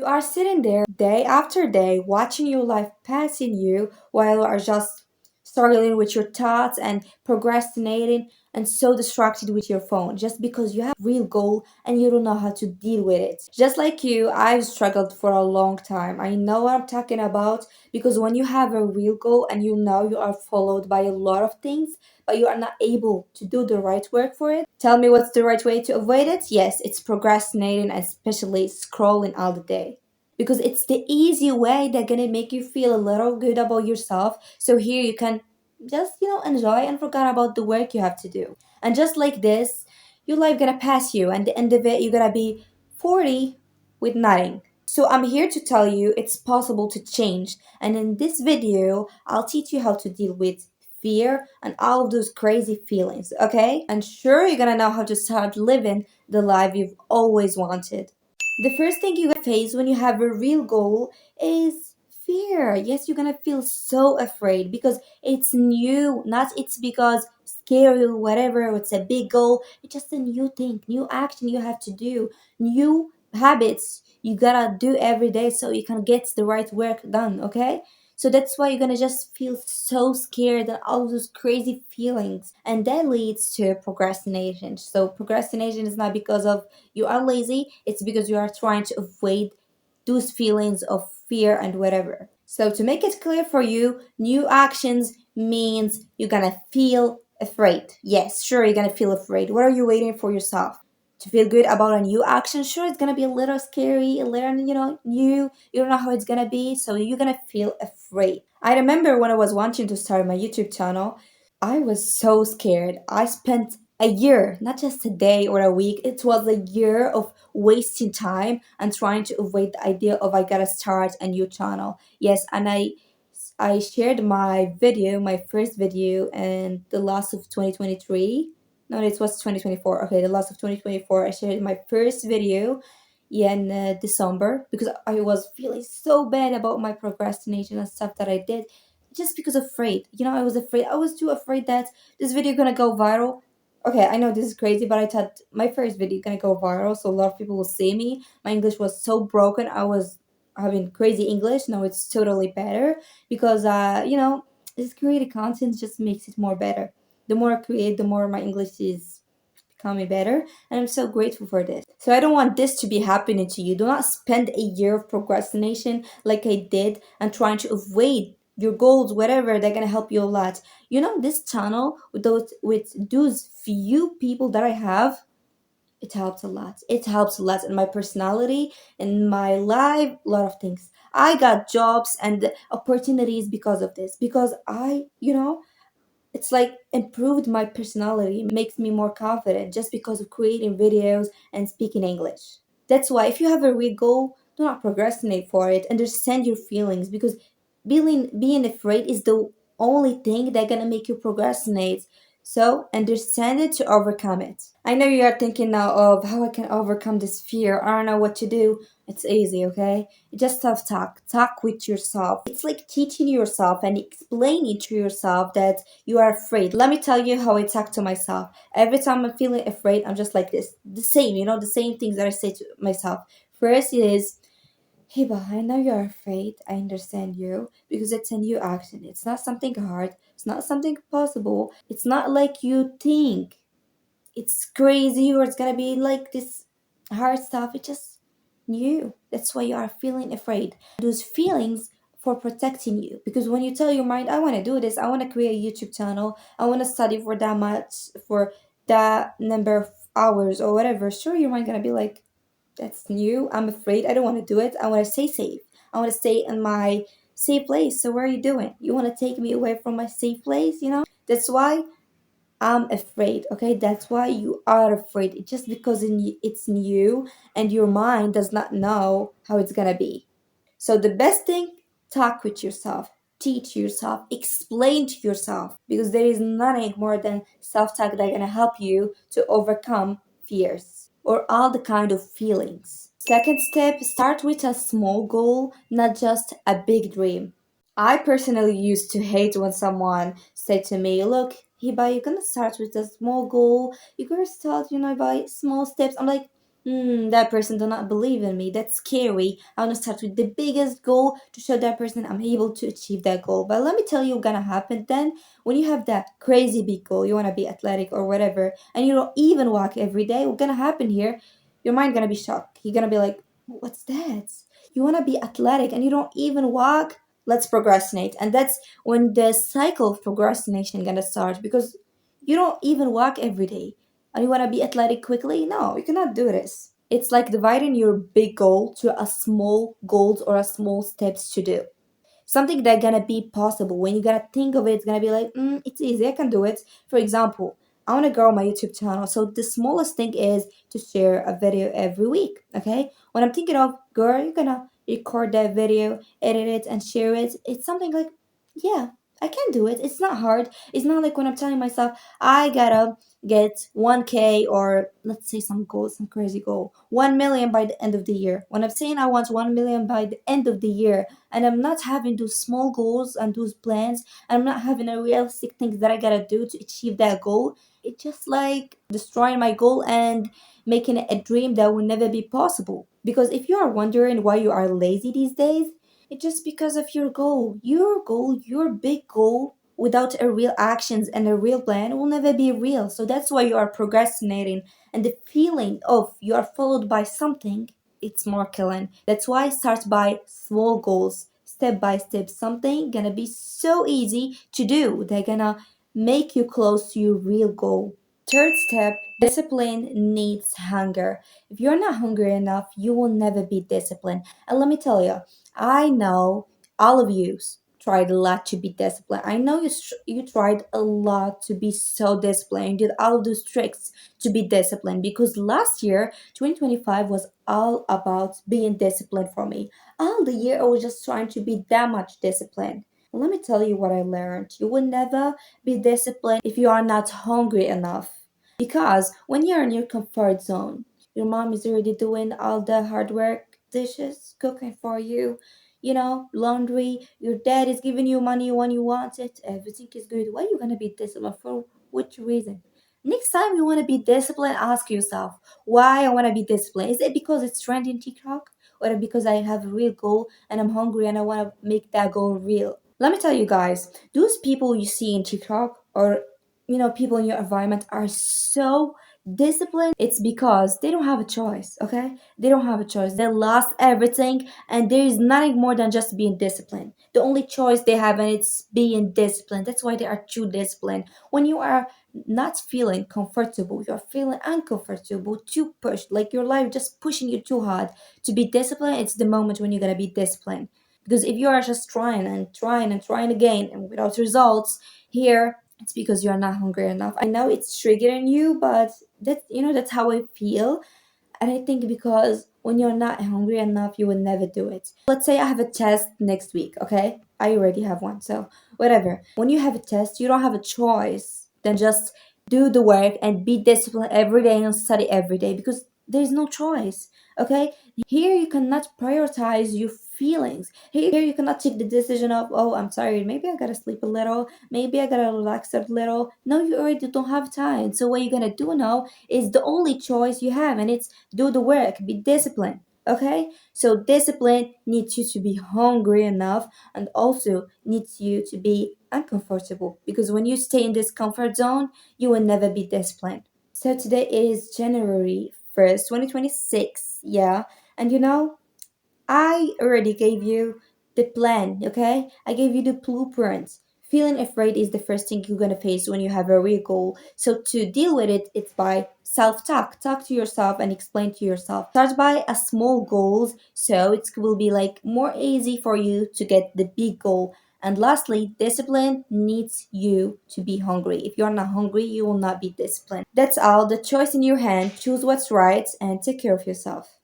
You are sitting there day after day watching your life passing you while you are just struggling with your thoughts and procrastinating and so distracted with your phone just because you have a real goal and you don't know how to deal with it. Just like you, I've struggled for a long time. I know what I'm talking about because when you have a real goal and you know you are followed by a lot of things, but you are not able to do the right work for it, tell me what's the right way to avoid it? Yes, it's procrastinating, especially scrolling all the day because it's the easy way that's gonna make you feel a little good about yourself. So here you can just enjoy and forget about the work you have to do. And just like this, your life gonna pass you, and the end of it, you're gonna be 40 with nothing. So I'm here to tell you it's possible to change. And in this video, I'll teach you how to deal with fear and all of those crazy feelings, okay? And sure, you're gonna know how to start living the life you've always wanted. The first thing you're gonna face when you have a real goal is fear. Yes, you're gonna feel so afraid because it's new, not it's because scary or whatever. It's a big goal. It's just a new thing, new action you have to do, new habits you gotta do every day so you can get the right work done, okay? So that's why you're gonna just feel so scared and all those crazy feelings. And that leads to procrastination. So procrastination is not because of you are lazy, it's because you are trying to avoid those feelings of fear and whatever. So to make it clear for you, new actions means you're gonna feel afraid. Yes, sure, you're gonna feel afraid. What are you waiting for yourself? To feel good about a new action? Sure, it's gonna be a little scary, a little, new. You don't know how it's gonna be, so you're gonna feel afraid. I remember when I was wanting to start my YouTube channel, I was so scared. I spent a year, not just a day or a week, it was a year of wasting time and trying to avoid the idea of I gotta start a new channel. Yes, and I shared my video, my first video in the last of 2023. No, it was 2024. Okay, the last of 2024. I shared my first video in December because I was feeling so bad about my procrastination and stuff that I did just because afraid. I was afraid. I was too afraid that this video gonna go viral. Okay, I know this is crazy, but I thought my first video gonna go viral, so a lot of people will see me. My English was so broken. I was having crazy English. Now it's totally better because this creative content just makes it more better. The more I create, the more my English is becoming better, and I'm so grateful for this. So I don't want this to be happening to you. Do not spend a year of procrastination like I did and trying to avoid your goals, whatever. They're gonna help you a lot. This channel with those few people that I have, it helps a lot. It helps a lot in my personality, in my life, a lot of things. I got jobs and opportunities because of this. Because it's like improved my personality, makes me more confident just because of creating videos and speaking English. That's why if you have a real goal, do not procrastinate for it. Understand your feelings because being afraid is the only thing that gonna make you procrastinate. So understand it to overcome it. I know you are thinking now of how I can overcome this fear. I don't know what to do. It's easy, okay? Just self-talk. Talk with yourself. It's like teaching yourself and explaining to yourself that you are afraid. Let me tell you how I talk to myself. Every time I'm feeling afraid, I'm just like this. The same, the same things that I say to myself. First is, Hiba, I know you're afraid. I understand you because it's a new action. It's not something hard. It's not something possible. It's not like you think. It's crazy or it's gonna be like this hard stuff. It's just new. That's why you are feeling afraid. Those feelings for protecting you. Because when you tell your mind, I want to do this, I want to create a YouTube channel, I want to study for that much, for that number of hours or whatever, sure, your mind gonna be like, that's new. I'm afraid. I don't want to do it. I want to stay safe. I want to stay in my safe place. So what are you doing? You want to take me away from my safe place, That's why I'm afraid, okay? That's why you are afraid. It's just because it's new and your mind does not know how it's gonna be. So the best thing, talk with yourself, teach yourself, explain to yourself, because there is nothing more than self-talk that gonna help you to overcome fears or all the kind of feelings. Second step, start with a small goal, not just a big dream. I personally used to hate when someone said to me, look, Hiba, you're gonna start with a small goal. You're gonna start, by small steps. I'm like, That person do not believe in me. That's scary. I want to start with the biggest goal to show that person I'm able to achieve that goal. But let me tell you what's gonna happen then when you have that crazy big goal, you wanna be athletic or whatever, and you don't even walk every day, what's gonna happen here? Your mind gonna be shocked. You're gonna be like, what's that? You wanna be athletic and you don't even walk? Let's procrastinate. And that's when the cycle of procrastination gonna start because you don't even walk every day and you want to be athletic quickly? No, you cannot do this. It's like dividing your big goal to a small goals or a small steps to do something that gonna be possible. When you gotta think of it, it's gonna be like, it's easy, I can do it. For example, I wanna grow my YouTube channel. So the smallest thing is to share a video every week. Okay? When I'm thinking of girl, you're gonna record that video, edit it, and share it. It's something like, yeah, I can do it. It's not hard. It's not like when I'm telling myself I gotta get 1K or let's say some goal, some crazy goal, 1 million by the end of the year. When I'm saying I want 1 million by the end of the year, and I'm not having those small goals and those plans, and I'm not having a realistic things that I gotta do to achieve that goal, it's just like destroying my goal and making it a dream that will never be possible. Because if you are wondering why you are lazy these days, it's just because of your big goal without a real actions and a real plan will never be real. So that's why you are procrastinating, and the feeling of you are followed by something, it's more killing. That's why start by small goals, step by step. Something gonna be so easy to do. They're gonna make you close to your real goal. Third step, discipline needs hunger. If you're not hungry enough, you will never be disciplined. And let me tell you, I know all of you tried a lot to be disciplined. I know you tried a lot to be so disciplined. You did all of those tricks to be disciplined because last year 2025 was all about being disciplined for me. All the year I was just trying to be that much disciplined. Let me tell you what I learned. You will never be disciplined if you are not hungry enough. Because when you're in your comfort zone, your mom is already doing all the hard work, dishes, cooking for you, laundry, your dad is giving you money when you want it, everything is good. Why are you gonna be disciplined? For which reason? Next time you want to be disciplined, ask yourself why I want to be disciplined. Is it because it's trending TikTok? Or because I have a real goal and I'm hungry and I want to make that goal real? Let me tell you guys, those people you see in TikTok or people in your environment are so disciplined. It's because they don't have a choice, okay? They don't have a choice. They lost everything and there is nothing more than just being disciplined. The only choice they have and it's being disciplined. That's why they are too disciplined. When you are not feeling comfortable, you're feeling uncomfortable, too pushed, like your life just pushing you too hard to be disciplined, it's the moment when you're gonna be disciplined. Because if you are just trying and trying and trying again and without results, here it's because you're not hungry enough. I know it's triggering you, but that's how I feel. And I think because when you're not hungry enough, you will never do it. Let's say I have a test next week, okay? I already have one, so whatever. When you have a test, you don't have a choice than just do the work and be disciplined every day and study every day because there's no choice, okay? Here you cannot prioritize your feelings. Here you cannot take the decision of, oh, I'm tired. Maybe I gotta sleep a little. Maybe I gotta relax a little. No, you already don't have time. So what you're gonna do now is the only choice you have, and it's do the work, be disciplined. Okay? So discipline needs you to be hungry enough and also needs you to be uncomfortable because when you stay in this comfort zone, you will never be disciplined. So today is January 1st, 2026. Yeah. And I already gave you the plan, okay? I gave you the blueprint. Feeling afraid is the first thing you're gonna face when you have a real goal. So to deal with it, it's by self-talk. Talk to yourself and explain to yourself. Start by a small goals, so it will be like more easy for you to get the big goal. And lastly, discipline needs you to be hungry. If you're not hungry, you will not be disciplined. That's all. The choice in your hand. Choose what's right and take care of yourself.